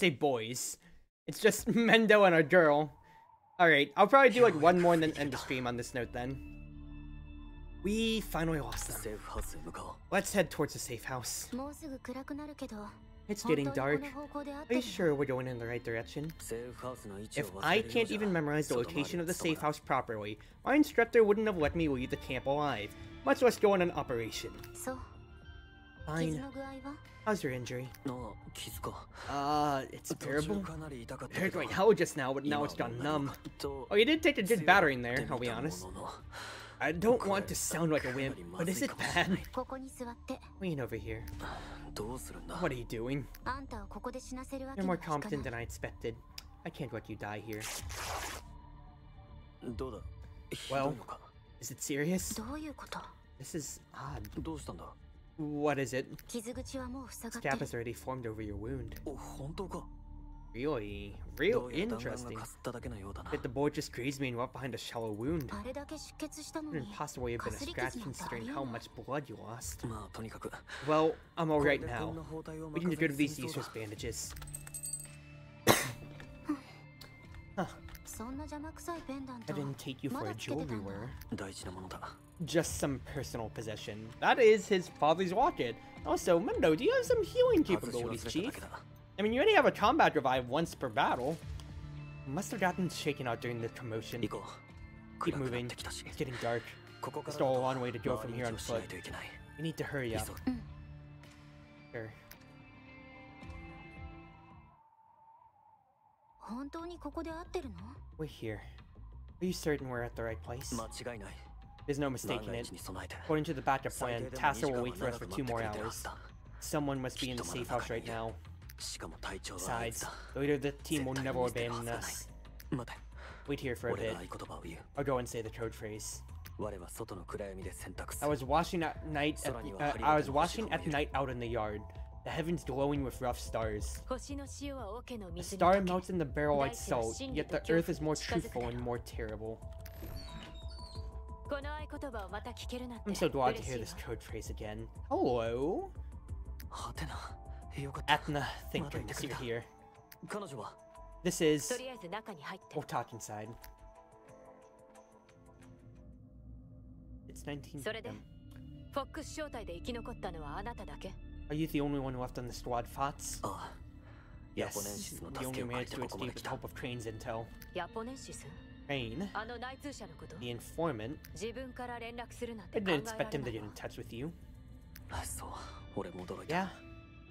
say boys. It's just Mendo and our girl. Alright, I'll probably do like one more and then end the stream on this note then. We finally lost them. Let's head towards the safe house. It's getting dark. Are you sure we're going in the right direction? If I can't even memorize the location of the safe house properly, my instructor wouldn't have let me leave the camp alive, much less go on an operation. Fine. How's your injury? It's bearable. It hurt like hell just now, but now it's gone numb. Oh, you did take a good battering there, I'll be honest. I don't want to sound like a wimp, but is it bad? Lean over here. What are you doing? You're more competent than I expected. I can't let you die here. Well, is it serious? This is odd. What is it? Scab has already formed over your wound. Really? Real interesting. Yet the bullet just grazed me and went behind a shallow wound. Couldn't possibly have been a scratch considering how much blood you lost. Well, I'm alright now. We can get rid of these useless bandages. Huh. I didn't take you for a jewelry wearer. Just some personal possession. That is his father's locket. Also, Mendo, do you have some healing capabilities, Chief? I mean, you only have a combat revive once per battle. Must have gotten shaken out during the commotion. Keep moving. It's getting dark. There's still a long way to go from here on foot. We need to hurry up. Sure. We're here. Are you certain we're at the right place? There's no mistaking it. According to the backup plan, Tasser will wait for us for 2 more hours. Someone must be in the safe house right now. Besides, the leader of the team will never abandon us. Wait here for a bit. I'll go and say the code phrase. I was washing at night out in the yard. The heavens glowing with rough stars. A star melts in the barrel like salt, yet the earth is more truthful and more terrible. I'm so glad to hear this code phrase again. Hello? Athena, thank goodness you're here. This is... We'll talk inside. It's 19 p.m. Are you the only one left on the squad, Fots? Yes, we only managed to escape with the help of Crane's intel. Crane? The informant? I didn't expect him to get in touch with you. Yeah,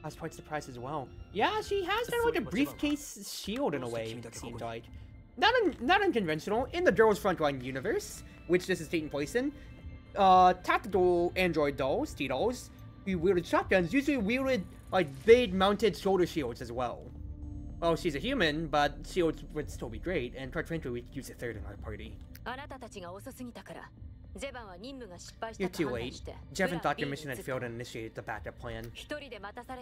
I was quite surprised as well. Yeah, she has kind of like a briefcase shield in a way, it seemed like. Not unconventional. In the Girls' Frontline universe, which this is taking place in, tactical android dolls, T-dolls, who wielded shotguns, usually wielded like big mounted shoulder shields as well. Well, she's a human, but shields would still be great, and quite frankly, we could use a third in our party. You're too late. Jevon thought your mission had failed and initiated the backup plan.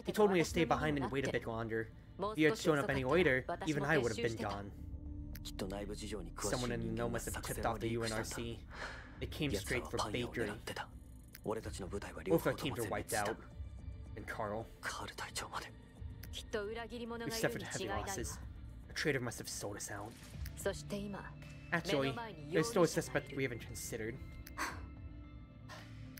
He told me to stay behind and wait a bit longer. If you had shown up any later, even I would have been gone. Someone in the know must have tipped off the UNRC. They came straight for Bakery. Both our teams were wiped out. And Carl. We've suffered heavy losses. A traitor must have sold us out. Actually, there's still a suspect we haven't considered.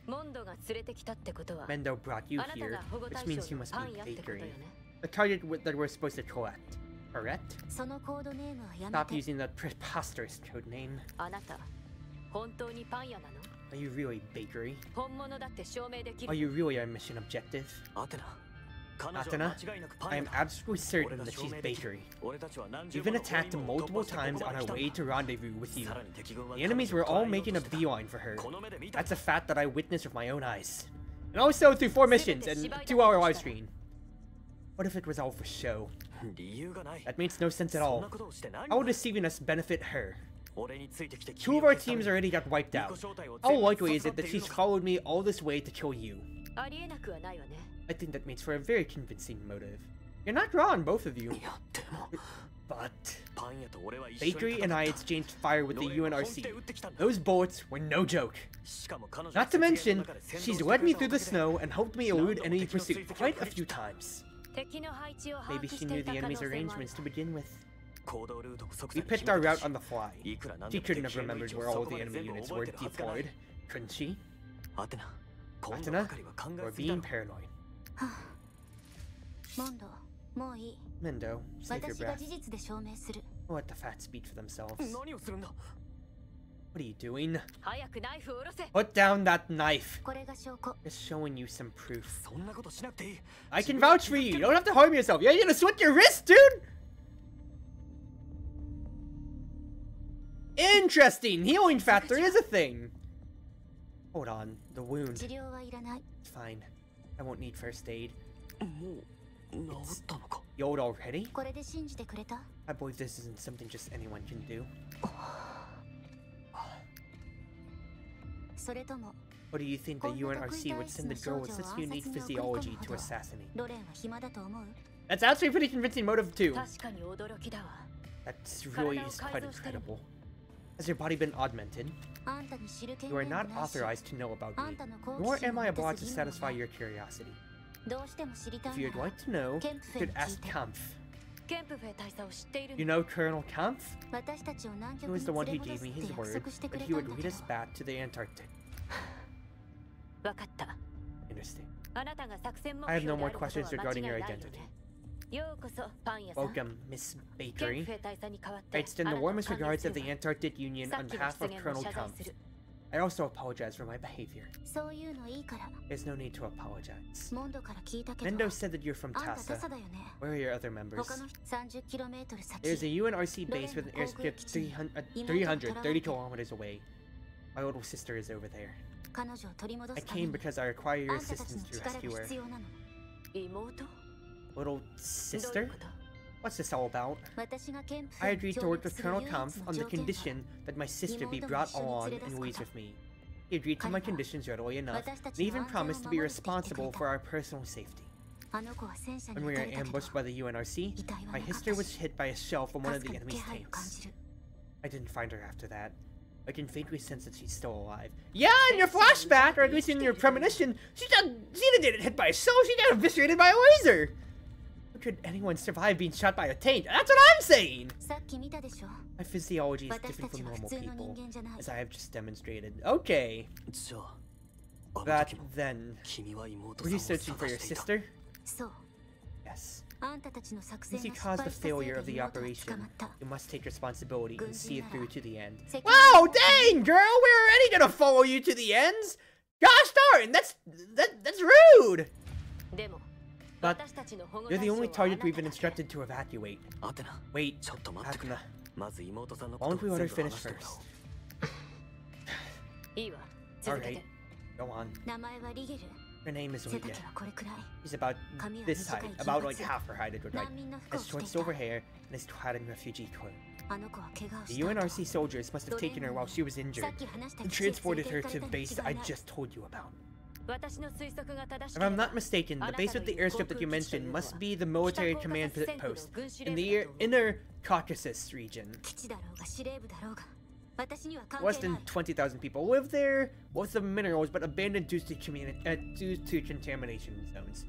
Mendo brought you here, which means you must be Bakery. The target that we're supposed to collect, correct? Stop using that preposterous code name. Are you really Bakery? Are you really our mission objective? Athena, I am absolutely certain that she's Bakery. We've been attacked multiple times on our way to rendezvous with you. The enemies were all making a beeline for her. That's a fact that I witnessed with my own eyes. And also through 4 missions and a 2-hour live stream. What if it was all for show? That makes no sense at all. How will deceiving us benefit her? 2 of our teams already got wiped out. How likely is it that she's followed me all this way to kill you? I think that makes for a very convincing motive. You're not wrong, both of you. But... Bakery and I exchanged fire with the UNRC. Those bullets were no joke. Not to mention, she's led me through the snow and helped me elude enemy pursuit quite a few times. Maybe she knew the enemy's arrangements to begin with. We picked our route on the fly. She couldn't have remembered where all the enemy units were deployed, couldn't she? Atena? Or being paranoid. Mendo, save your breath. I'll let the facts speak for themselves. What are you doing? Put down that knife. Just showing you some proof. I can vouch for you. You don't have to harm yourself. You're gonna slit your wrist, dude? Interesting. Healing factor is a thing. Hold on. The wound. It's fine. I won't need first aid. It's healed already? I believe this isn't something just anyone can do. Or do you think the UNRC would send the girl with such unique physiology to assassinate? That's actually a pretty convincing motive too. That really is quite incredible. Has your body been augmented? You are not authorized to know about me, nor am I obliged to satisfy your curiosity. If you'd like to know, you could ask Kampf. You know Colonel Kampf? He was the one who gave me his word that he would lead us back to the Antarctic. Interesting. I have no more questions regarding your identity. Welcome, Miss Bakery. I extend the warmest regards of the Antarctic Union on behalf of Colonel Kampf. I also apologize for my behavior. There's no need to apologize. Mendo said that you're from Tassa. Where are your other members? There's a UNRC base with an airstrip 330 kilometers away. My little sister is over there. I came because I require your assistance to rescue her. Little sister? What's this all about? I agreed to work with Colonel Kampf on the condition that my sister be brought along and liaise with me. He agreed to my conditions readily enough, and even promised to be responsible for our personal safety. When we were ambushed by the UNRC, my sister was hit by a shell from one of the enemy's tanks. I didn't find her after that. I can faintly sense that she's still alive. Yeah, in your flashback, or at least in your premonition, she didn't get hit by a shell, she got eviscerated by a laser! How could anyone survive being shot by a tank? That's what I'm saying! My physiology is different from normal people, as I have just demonstrated. Okay. That then. Were you searching for your sister? Yes. Since you caused the failure of the operation, you must take responsibility and see it through to the end. Wow, dang, girl! We're already gonna follow you to the ends! Gosh darn, that's rude! But you're the only target we've been instructed to evacuate. Wait, Atena. Why don't we let her finish first? Alright, go on. Her name is Liga. She's about this height, about like half her height, right? Has short silver hair and is clad in refugee clothes. The UNRC soldiers must have taken her while she was injured and transported her to the base I just told you about. If I'm not mistaken, the base with the airstrip that you mentioned must be the military command post in the inner Caucasus region. Less than 20,000 people live there, most of them minerals, but abandoned due to contamination zones.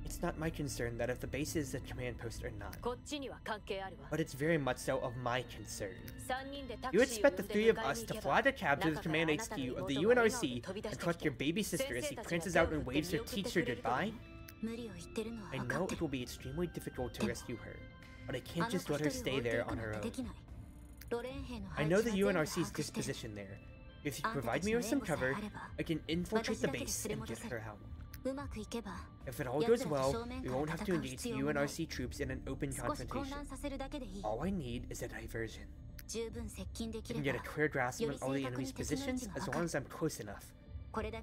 It's not my concern that if the base is a command post or not, but it's very much so of my concern. You expect the three of us to fly the cab to the command HQ of the UNRC and collect your baby sister as she prances out and waves her teacher goodbye? I know it will be extremely difficult to rescue her, but I can't just let her stay there on her own. I know the UNRC's disposition there. If you provide me with some cover, I can infiltrate the base and get her out. If it all goes well, we won't have to engage the UNRC troops in an open confrontation. All I need is a diversion. I can get a clear grasp on all the enemy's positions as long as I'm close enough.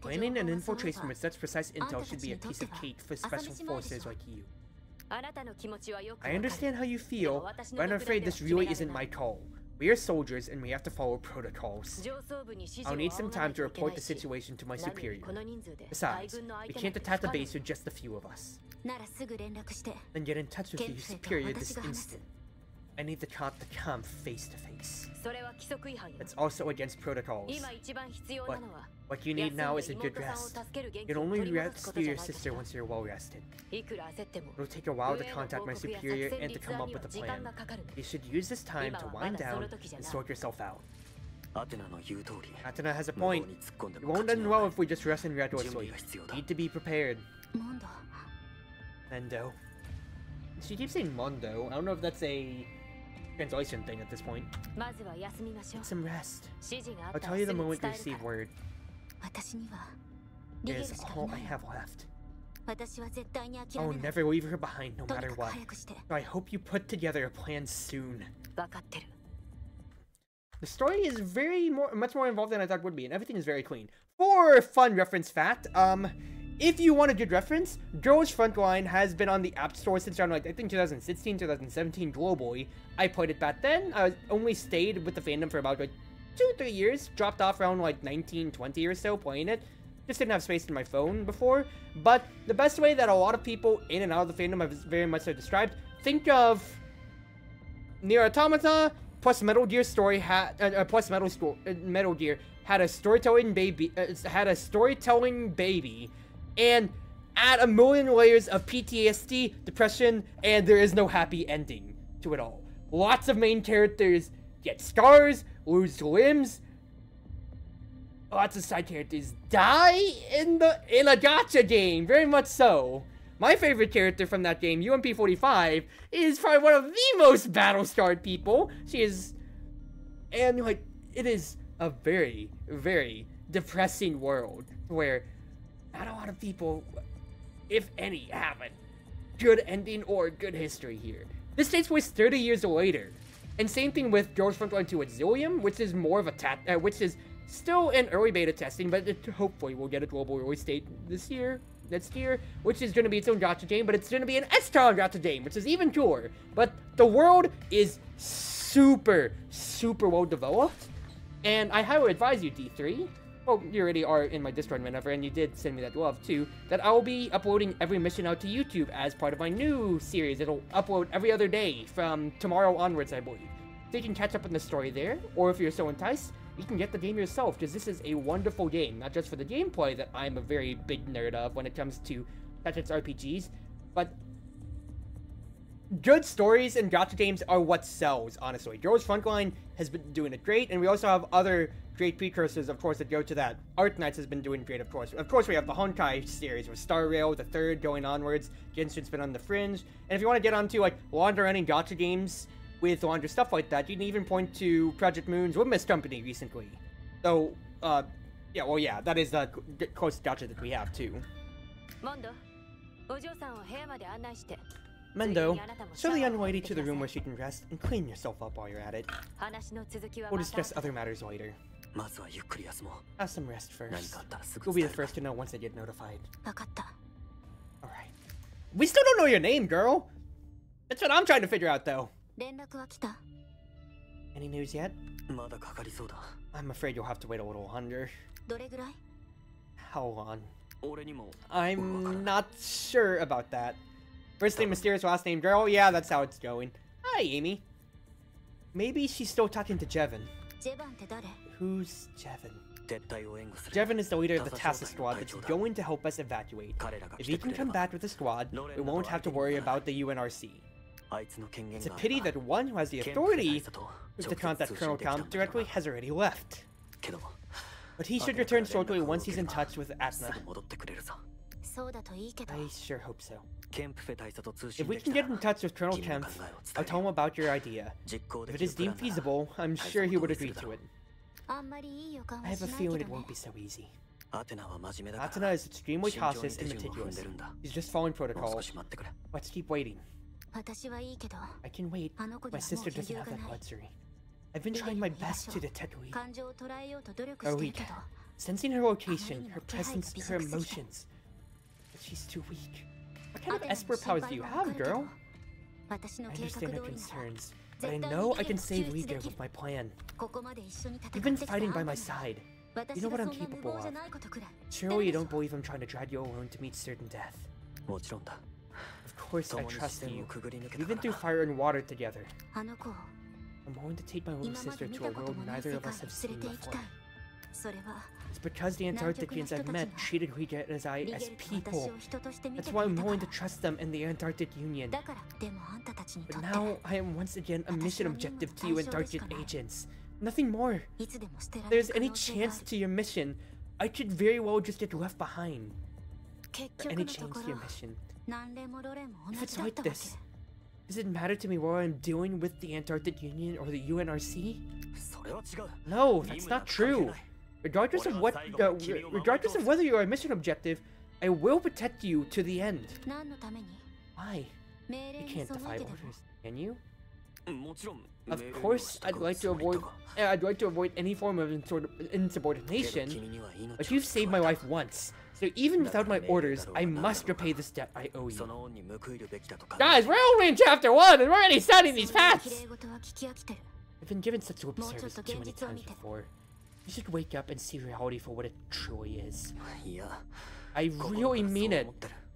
Planning an infiltration with such precise intel should be a piece of cake for special forces like you. I understand how you feel, but I'm afraid this really isn't my call. We are soldiers and we have to follow protocols. I'll need some time to report the situation to my superior. Besides, we can't attack the base with just a few of us. Then get in touch with your superior this instant. I need the cop to come face to face. It's also against protocols. But what you need now is a good rest. You can only rescue your sister once you're well rested. It'll take a while to contact my superior and to come up with a plan. You should use this time to wind down and sort yourself out. Atena has a point. It won't end well if we just rest and recklessly. Need to be prepared. Mendo. She keeps saying Mondo. I don't know if that's a translation thing at this point. Get some rest. I'll tell you the moment you receive word. Here's all I have left. I will never leave her behind no matter what. So I hope you put together a plan soon. The story is much more involved than I thought it would be, and everything is very clean. For fun reference fact, if you want a good reference, Girls Frontline has been on the App Store since around, like, I think 2016, 2017 globally. I played it back then. I only stayed with the fandom for about, like, 2-3 years. Dropped off around, like, 19, 20 or so playing it. Just didn't have space in my phone before. But the best way that a lot of people in and out of the fandom have very much so described, think of Nier Automata plus Metal Gear Story plus Metal Gear had a storytelling baby, and add a million layers of PTSD, depression, and there is no happy ending to it all. Lots of main characters get scars, lose limbs. Lots of side characters die in a gacha game, very much so. My favorite character from that game, UMP45, is probably one of the most battle-scarred people. She is, and like, it is a very, very depressing world where not a lot of people, if any, have a good ending or good history here. This takes place 30 years later. And same thing with Girls Frontline 2 Exilium, which is more of a which is still in early beta testing, but hopefully we'll get a global release date next year, which is going to be its own gacha game, but it's going to be an S-style gacha game, which is even cooler. But the world is super, super well developed, and I highly advise you, D3, well, you already are in my Discord whenever, and you did send me that love too, that I will be uploading every mission out to YouTube as part of my new series. It'll upload every other day from tomorrow onwards, I believe. So you can catch up on the story there, or if you're so enticed, you can get the game yourself, because this is a wonderful game, not just for the gameplay that I'm a very big nerd of when it comes to tactics RPGs, but good stories and gacha games are what sells, honestly. Girls Frontline has been doing it great, and we also have other great precursors, of course, that go to that. Art Knights has been doing great, of course. Of course, we have the Honkai series with Star Rail, the third, going onwards. Genshin's been on the fringe. And if you want to get onto, like, longer-running gacha games with longer stuff like that, you can even point to Project Moon's Windmaid Company recently. So, yeah, that is the close gacha that we have, too. Mendo, show the young lady to the room where she can rest and clean yourself up while you're at it. We'll discuss other matters later. Have some rest first. You'll be the first to know once I get notified. Alright. We still don't know your name, girl! That's what I'm trying to figure out, though. Any news yet? I'm afraid you'll have to wait a little longer. How long? I'm not sure about that. First name mysterious, last name girl? Yeah, that's how it's going. Hi, Amy. Maybe she's still talking to Jevon. Who's Jevon? Jevon is the leader of the Tacit squad that's going to help us evacuate. If he can come back with the squad, we won't have to worry about the UNRC. It's a pity that one who has the authority to contact Colonel Count directly has already left. But he should return shortly once he's in touch with Atena. I sure hope so. If we can get in touch with Colonel Kemp, I'll tell him about your idea. If it is deemed feasible, I'm sure he would agree to it. I have a feeling it won't be so easy. Atena is extremely cautious and meticulous. He's just following protocols. Let's keep waiting. I can wait. My sister doesn't have that luxury. I've been trying my best to detect her weak. Sensing her location, her presence, her emotions. But she's too weak. What kind of Esper powers do you have, girl? I understand her concerns, but I know I can save Liga with my plan. You've been fighting by my side. You know what I'm capable of. Surely you don't believe I'm trying to drag you alone to meet certain death. Of course I trust you. We've been through fire and water together. I'm going to take my little sister to a world neither of us have seen before. It's because the Antarcticans I've met treated Rika as people. That's why I'm willing to trust them in the Antarctic Union. But now I am once again a mission objective to you Antarctic agents. Nothing more. If there's any chance to your mission, I could very well just get left behind. Or any change to your mission. If it's like this, does it matter to me what I'm doing with the Antarctic Union or the UNRC? No, that's not true. Regardless of whether you're a mission objective, I will protect you to the end. Why? You can't defy orders, can you? Of course, I'd like to avoid any form of insubordination, but you've saved my life once. So even without my orders, I must repay this debt I owe you. Guys, we're only in chapter 1 and we're already studying these paths! I've been given such lip service too many times before. You should wake up and see reality for what it truly is. I really mean it.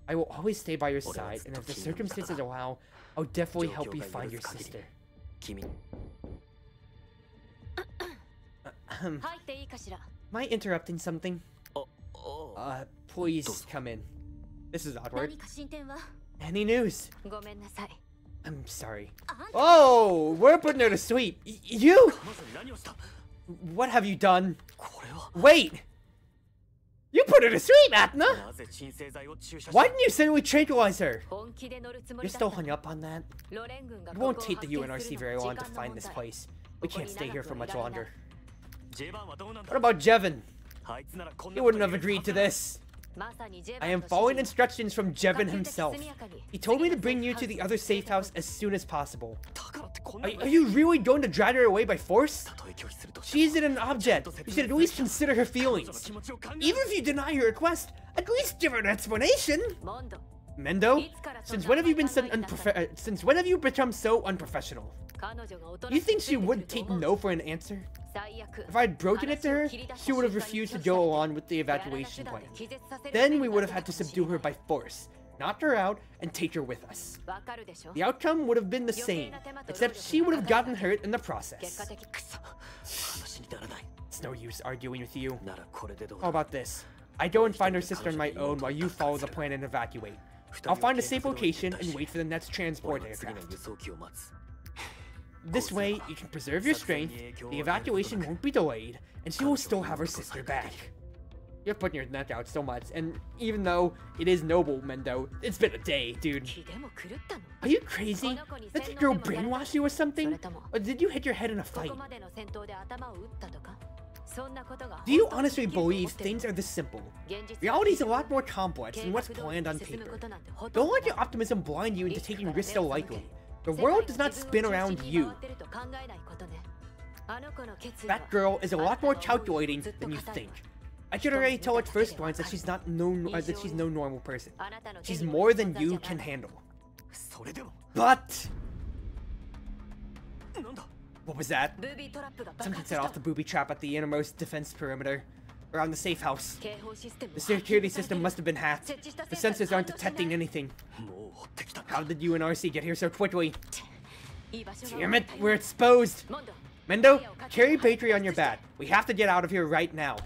I will always stay by your side, and if the circumstances allow, I'll definitely help you find your sister. Am I interrupting something? Please come in. This is awkward. Any news? I'm sorry. Oh, we're putting her to sleep. You? What have you done? Wait! You put her to sleep, Athena! Why didn't you suddenly tranquilize her? You're still hung up on that? It won't take the UNRC very long to find this place. We can't stay here for much longer. What about Jevon? He wouldn't have agreed to this. I am following instructions from Jevon himself. He told me to bring you to the other safe house as soon as possible. Are you really going to drag her away by force? She isn't an object. You should at least consider her feelings. Even if you deny her request, at least give her an explanation. Mendo, since when have you become so unprofessional? You think she would take no for an answer? If I'd broken it to her, she would have refused to go along with the evacuation plan. Then we would have had to subdue her by force, knock her out, and take her with us. The outcome would have been the same, except she would have gotten hurt in the process. It's no use arguing with you. How about this? I go and find her sister on my own while you follow the plan and evacuate. I'll find a safe location and wait for the next transport aircraft. This way, you can preserve your strength, the evacuation won't be delayed, and she will still have her sister back. You're putting your neck out so much, and even though it is noble, Mendo, it's been a day, dude. Are you crazy? Did the girl brainwash you or something? Or did you hit your head in a fight? Do you honestly believe things are this simple? Reality is a lot more complex than what's planned on paper. Don't let your optimism blind you into taking risks so lightly. The world does not spin around you. That girl is a lot more calculating than you think. I could already tell at first glance that she's no normal person. She's more than you can handle. But what was that? Something set off the booby trap at the innermost defense perimeter around the safe house. The security system must have been hacked. The sensors aren't detecting anything. How did UNRC get here so quickly? Damn it, we're exposed! Mendo, carry Bakery on your back. We have to get out of here right now.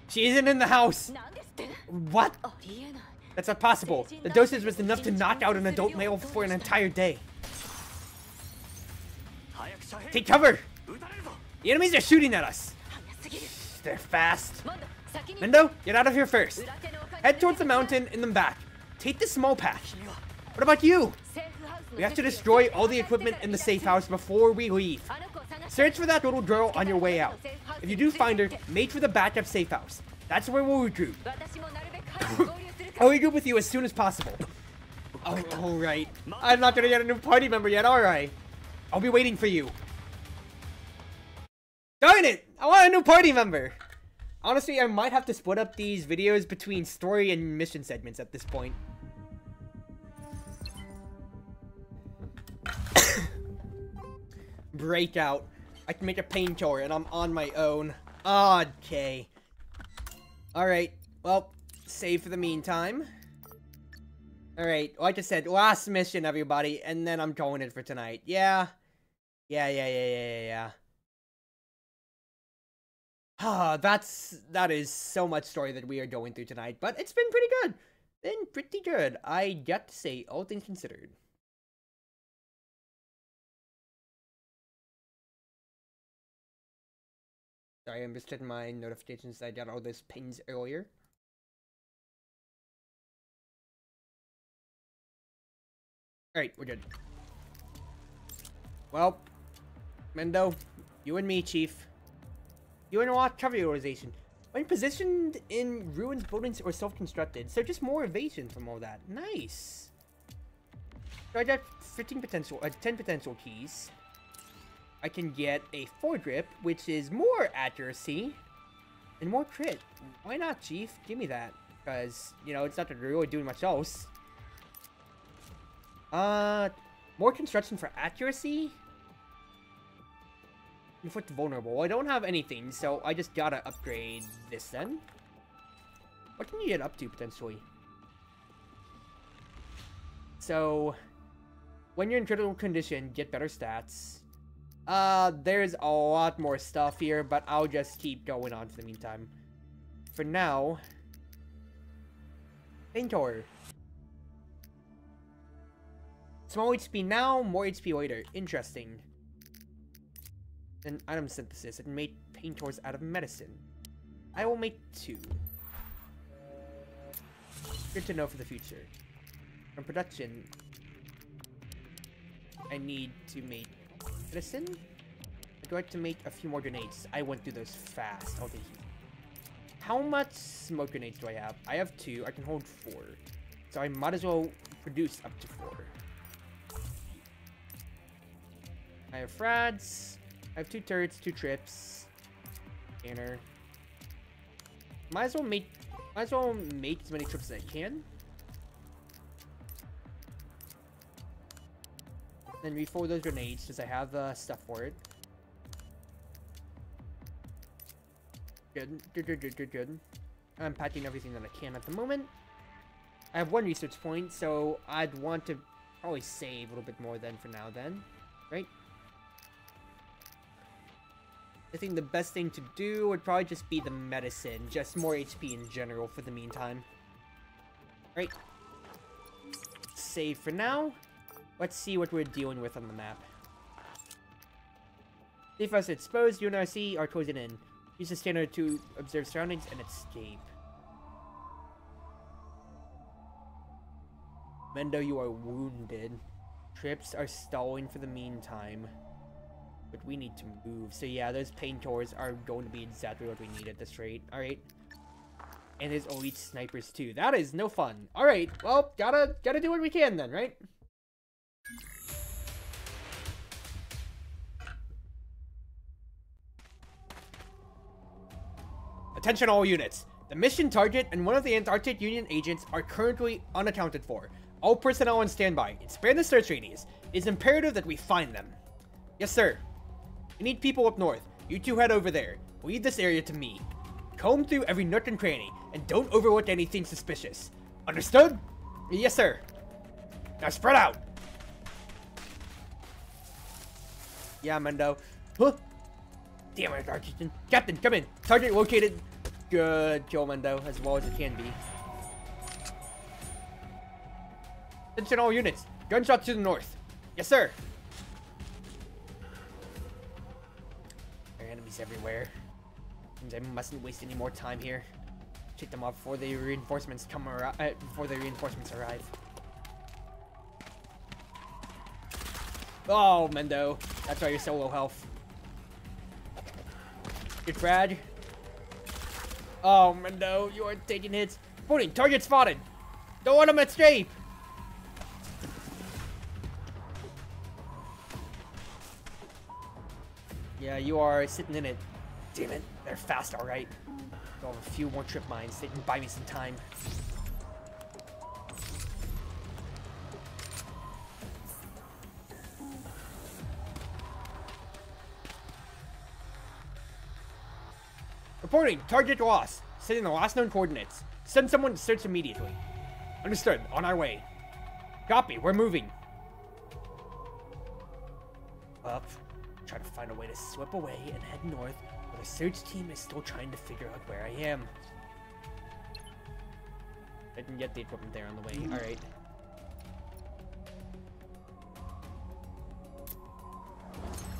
She isn't in the house! What? That's not possible. The dosage was enough to knock out an adult male for an entire day. Take cover! The enemies are shooting at us! They're fast. Mendo, get out of here first. Head towards the mountain and then back. Take the small path. What about you? We have to destroy all the equipment in the safe house before we leave. Search for that little girl on your way out. If you do find her, make for the backup safe house. That's where we'll regroup. I'll regroup with you as soon as possible. Oh, alright. I'm not gonna get a new party member yet, alright. I'll be waiting for you. Darn it! I want a new party member! Honestly, I might have to split up these videos between story and mission segments at this point. Breakout. I can make a painkiller and I'm on my own. Okay. Alright. Well, Save for the meantime. Alright, like I said, last mission, everybody, and then I'm calling it for tonight. Yeah. Yeah. That is so much story that we are going through tonight, but it's been pretty good. I got to say, all things considered. Sorry, I'm just checking my notifications. I got all those pings earlier. Alright, we're good. Well, Mendo, you and me, Chief. You unlock cover utilization. When positioned in ruined buildings or self-constructed, so just more evasion from all that. Nice. So I got 10 potential keys. I can get a 4 grip, which is more accuracy and more crit. Why not, Chief? Give me that, because you know it's not really doing much else. More construction for accuracy. Inflict vulnerable. I don't have anything, so I just gotta upgrade this then. What can you get up to potentially? So, when you're in critical condition, get better stats. There's a lot more stuff here, but I'll just keep going on for the meantime. For now, Painter. Small HP now, more HP later. Interesting. And item synthesis. It made painters out of medicine. I will make 2. Good to know for the future. From production, I need to make medicine. I'd like to make a few more grenades. I went through those fast. Oh, how much smoke grenades do I have? I have 2. I can hold 4. So I might as well produce up to 4. I have frads. I have 2 turrets, 2 trips. Scanner. Might as well make as many trips as I can. Then refill those grenades because I have stuff for it. Good. I'm packing everything that I can at the moment. I have 1 research point, so I'd want to probably save a little bit more then for now then. Right? I think the best thing to do would probably just be the medicine. Just more HP in general for the meantime. Right. Save for now. Let's see what we're dealing with on the map. If us exposed, UNRC are closing in. Use the scanner to observe surroundings and escape. Mendo, you are wounded. Trips are stalling for the meantime. But we need to move. So yeah, those painters are going to be exactly what we need at this rate. Alright. And there's elite snipers too. That is no fun. Alright, well, gotta do what we can then, right? Attention all units. The mission target and one of the Antarctic Union agents are currently unaccounted for. All personnel on standby. Expand the search radius. It is imperative that we find them. Yes, sir. We need people up north. You two head over there. Leave this area to me. Comb through every nook and cranny, and don't overlook anything suspicious. Understood? Yes, sir. Now spread out. Yeah, Mendo. Huh? Damn it, Architect. Captain, come in. Target located. Good kill, Mendo, as well as it can be. Attention all units. Gunshot to the north. Yes, sir. There are enemies everywhere. Means I mustn't waste any more time here. Take them off before the reinforcements arrive. Oh, Mendo. That's why you're so low health. Good frag. Oh, Mendo, you are taking hits. Reporting, target spotted. Don't let him escape. Yeah, you are sitting in it. Damn it, they're fast, alright. I'll have a few more trip mines. They can buy me some time. Reporting, target lost. Setting the last known coordinates. Send someone to search immediately. Understood. On our way. Copy. We're moving. Up. Try to find a way to slip away and head north, while the search team is still trying to figure out where I am. I can get the equipment there on the way. Alright.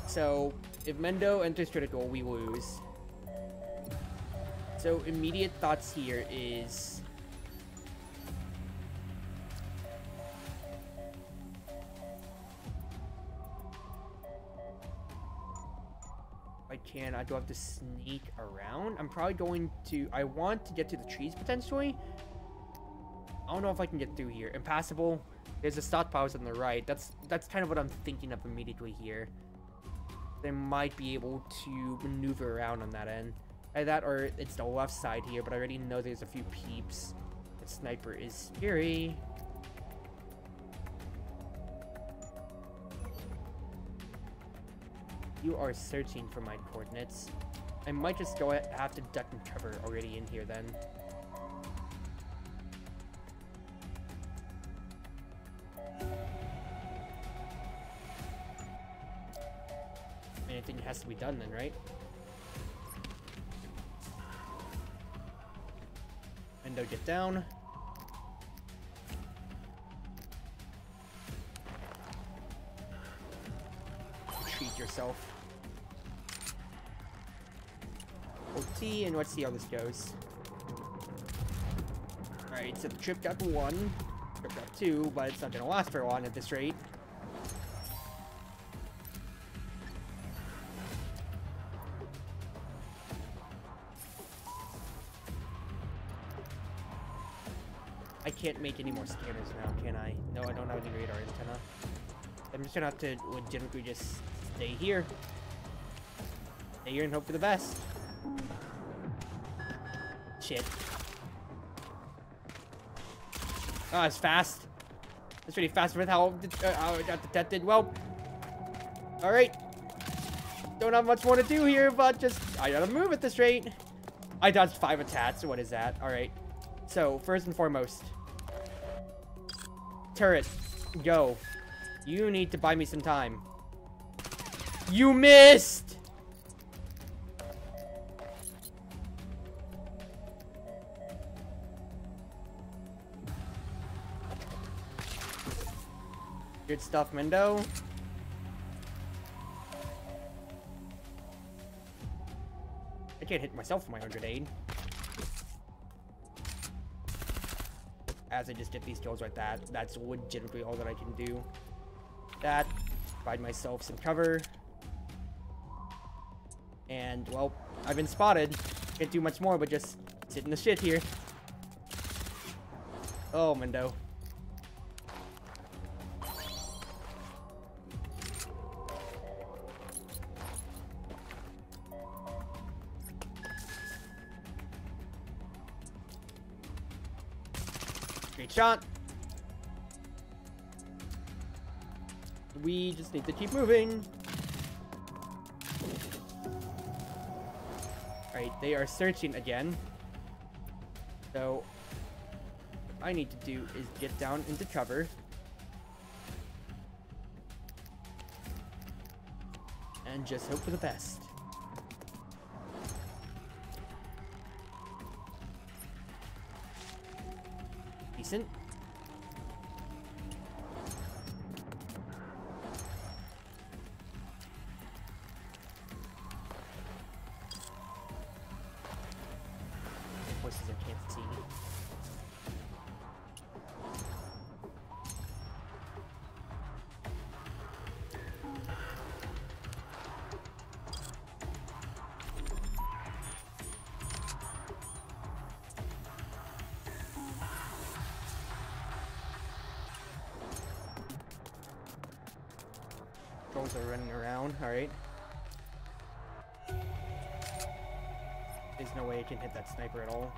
So, if Mendo enters critical, we lose. So, immediate thoughts here is... I do have to sneak around. I'm probably going to... I want to get to the trees, potentially. I don't know if I can get through here. Impassable. There's a stockpiles on the right. That's kind of what I'm thinking of immediately here. They might be able to maneuver around on that end. Either that or it's the left side here, but I already know there's a few peeps. The sniper is scary. You are searching for my coordinates. I might just go have to duck and cover already in here then. Anything has to be done then, right? Mendo, get down. Treat yourself. OT, and let's see how this goes. Alright, so the trip got 1. Trip got 2, but it's not gonna last for long at this rate. I can't make any more scanners now, can I? No, I don't have any radar antenna. I'm just gonna have to legitimately just stay here. Stay here and hope for the best. Shit. Oh, it's fast. It's really fast with how I got detected. Well, alright. Don't have much more to do here, but just, I gotta move at this rate. I dodged 5 attacks. What is that? Alright. So, first and foremost. Turret, go. You need to buy me some time. You missed! Good stuff, Mendo. I can't hit myself with my 100 aid. As I just get these kills like that, that's legitimately all that I can do. That, provide myself some cover. And, well, I've been spotted. Can't do much more, but just sit in the shit here. Oh, Mendo. Great shot. We just need to keep moving. Alright, they are searching again. So, what I need to do is get down into cover. And just hope for the best. Decent. Voices I can't see. Drones are running around, alright. There's no way I can hit that sniper at all.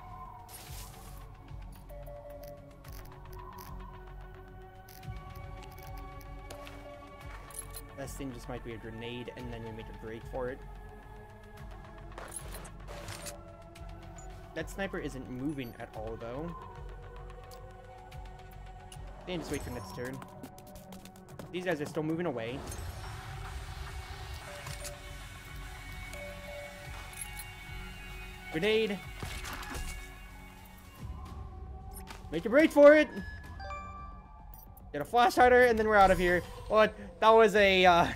Best thing just might be a grenade, and then we make a break for it. That sniper isn't moving at all, though. And just wait for next turn. These guys are still moving away. Grenade. Make a break for it. Get a flash hider, and then we're out of here. Well, that was a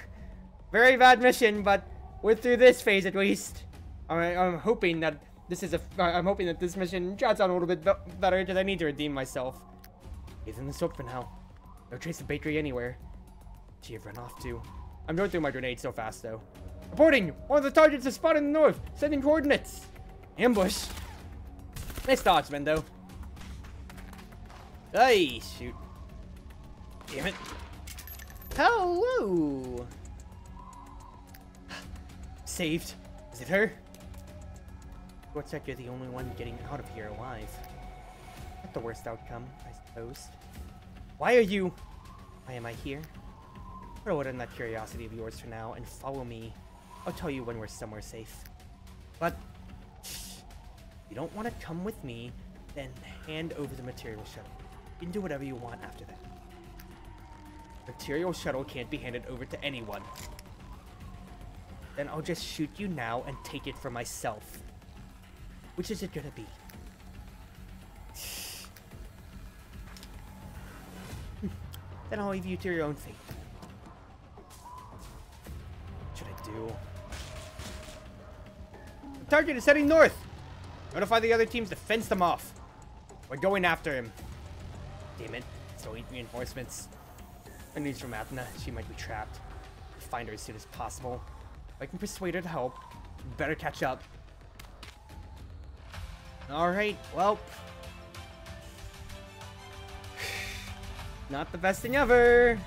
very bad mission, but we're through this phase at least. I'm hoping that this is I'm hoping that this mission trots out a little bit better because I need to redeem myself. He's in the soap for now. No trace of bakery anywhere. She have run off too. I'm going through my grenades so fast though. Reporting! One of the targets is spotted in the north. Sending coordinates. Ambush. Nice dodge, Mendo. Hey, shoot. Damn it. Hello. Saved. Is it her? Looks like you're the only one getting out of here alive. Not the worst outcome, I suppose. Why am I here? Put away on that curiosity of yours for now and follow me. I'll tell you when we're somewhere safe. But if you don't want to come with me, then hand over the material shuttle. You can do whatever you want after that. Material shuttle can't be handed over to anyone. Then I'll just shoot you now and take it for myself. Which is it gonna be? Then I'll leave you to your own fate. What should I do? The target is heading north! Notify the other teams to fence them off. We're going after him. Damn it. Still need reinforcements. I news from Athena. She might be trapped. Find her as soon as possible. If I can persuade her to help, better catch up. Alright, well. Not the best thing ever.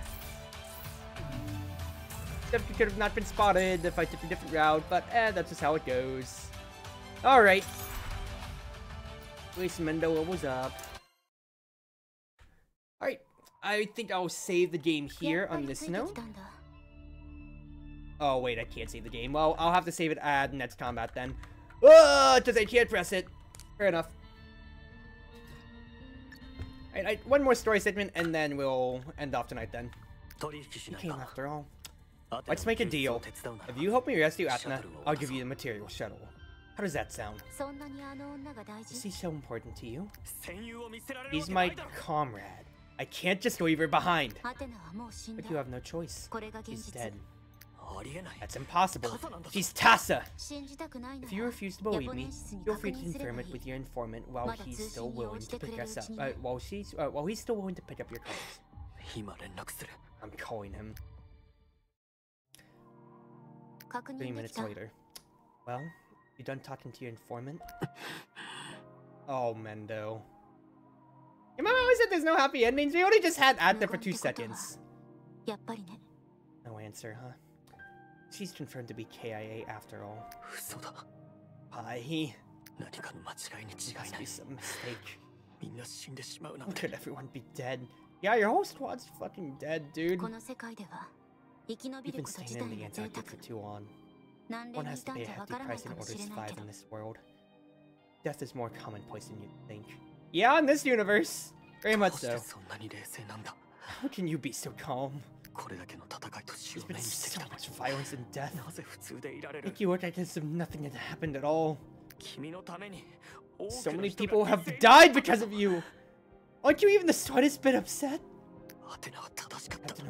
Definitely could have not been spotted if I took a different route, but that's just how it goes. Alright. At least Mendo was up. Alright, I think I'll save the game here on this note. Oh wait, I can't save the game. Well, I'll have to save it at next combat then. Because I can't press it. Fair enough. Alright, one more story segment and then we'll end off tonight then. You came after all. Let's make a deal. If you help me rescue Athena, I'll give you the material shuttle. How does that sound? Is he so important to you? He's my comrade. I can't just leave her behind. But you have no choice. She's dead. That's impossible. She's Tassa! If you refuse to believe me, feel free to confirm it with your informant while he's still willing to pick us up. While he's still willing to pick up your calls. I'm calling him. 3 minutes later. Well, you done talking to your informant? Oh, Mendo. Remember I said there's no happy endings? We only just had Athena for 2 seconds. No answer, huh? She's confirmed to be KIA after all. Why? Must be some mistake. How could everyone be dead? Yeah, your whole squad's fucking dead, dude. You've been staying in the Antarctic for too long. One has to pay a hefty price in order to survive in this world. Death is more commonplace than you'd think. Yeah, in this universe! Very much so. How can you be so calm? There's been so much violence and death. Make you look like as if nothing had happened at all. So many people have died because of you! Aren't you even the slightest bit upset? Athena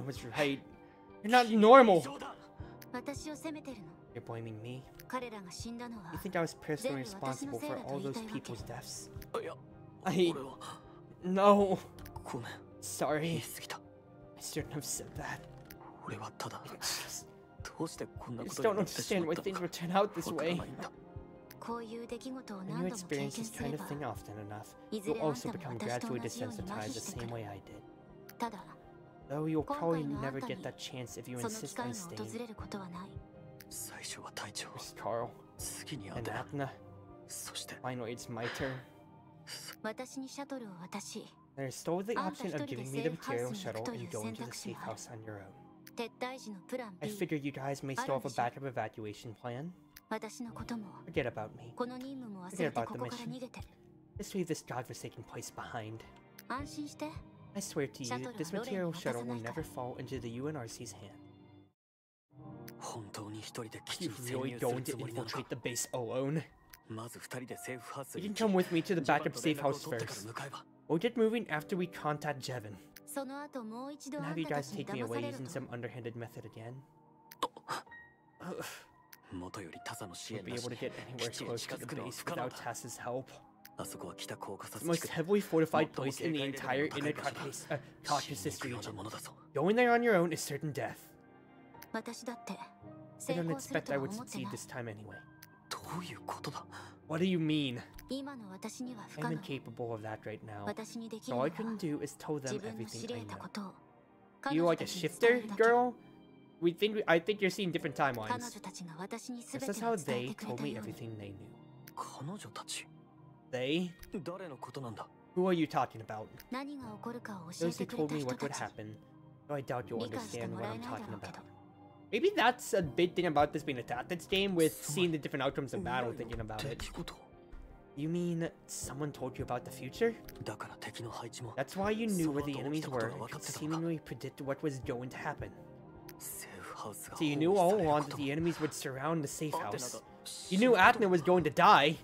was right. You're not normal! You're blaming me? You think I was personally responsible for all those people's deaths? No. Sorry. I shouldn't have said that. I just don't understand why things would turn out this way. When you experience this kind of thing often enough, you'll also become gradually desensitized the same way I did. Though you'll probably never get that chance if you insist on staying. First Carl, and Athena. Finally, it's my turn. There's still the option of giving me the material shuttle and going to the safe house on your own. I figure you guys may still have a backup evacuation plan. Forget about me. Forget about the mission. Just leave this godforsaken place behind. I swear to you, this material shuttle will never fall into the UNRC's hand. You're really going to infiltrate the base alone? You can come with me to the backup safe house first. We'll get moving after we contact Jevon. And have you guys take me away using some underhanded method again? Won't be able to get anywhere close to the base without Tass's help. It's the most heavily fortified place in the entire inner Caucasus region. Going there on your own is certain death. I don't expect I would succeed this time anyway. What do you mean? I'm incapable of that right now. So all I can do is tell them everything I know. You like a shifter, girl? I think you're seeing different timelines. This is how they told me everything they knew. They? Who are you talking about? Those who told me what would happen. Though I doubt you'll understand what I'm talking about. Maybe that's a big thing about this being a tactics game, with seeing the different outcomes of battle, thinking about it. You mean someone told you about the future? That's why you knew where the enemies were and could seemingly predict what was going to happen. So you knew all along that the enemies would surround the safe house. You knew Athena was going to die.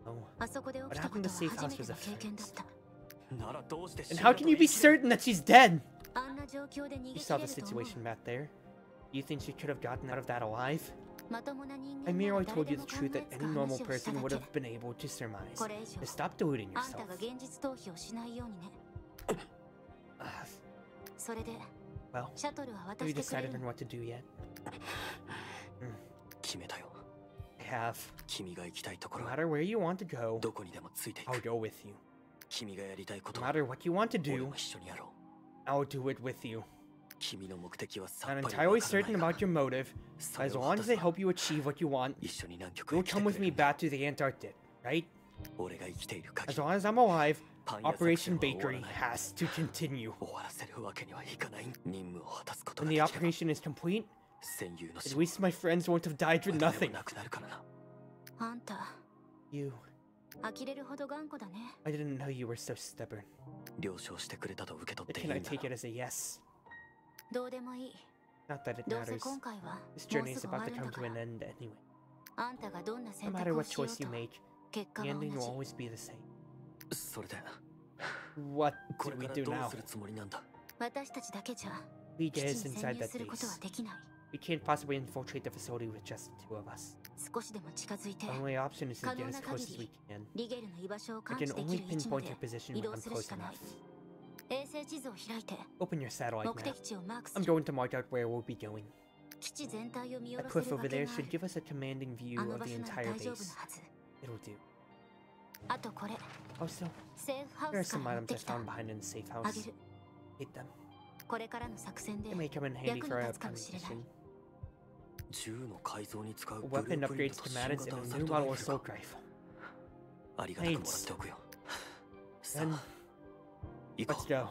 Oh, what happened to the safe house was a fence. And how can you be certain that she's dead? You saw the situation back there. You think she could have gotten out of that alive? I merely told you the truth that any normal person would have been able to surmise. So stop deluding yourself. Well, have you decided on what to do yet? I have. No matter where you want to go, I'll go with you. No matter what you want to do, I'll do it with you. I'm entirely certain about your motive. As long as they help you achieve what you want, you'll come with me back to the Antarctic, right? As long as I'm alive, Operation Bakery has to continue. When the operation is complete, at least my friends won't have died for nothing. You... I didn't know you were so stubborn. But can I take it as a yes? Not that it matters. This journey is about to come to an end anyway. No matter what choice you make, the ending will always be the same. What do we do now? We guys inside that base. We can't possibly infiltrate the facility with just the two of us. The only option is to get as close as we can. I can only pinpoint your position when I'm close enough. Open your satellite map. I'm going to mark out where we'll be going. That cliff over there should give us a commanding view of the entire base. It'll do. Also, there are some items I found behind in the safe house. Hate them. They may come in handy for our upcoming mission. A weapon upgrades combatants and a new model assault rifle. Thanks. Then, let's go.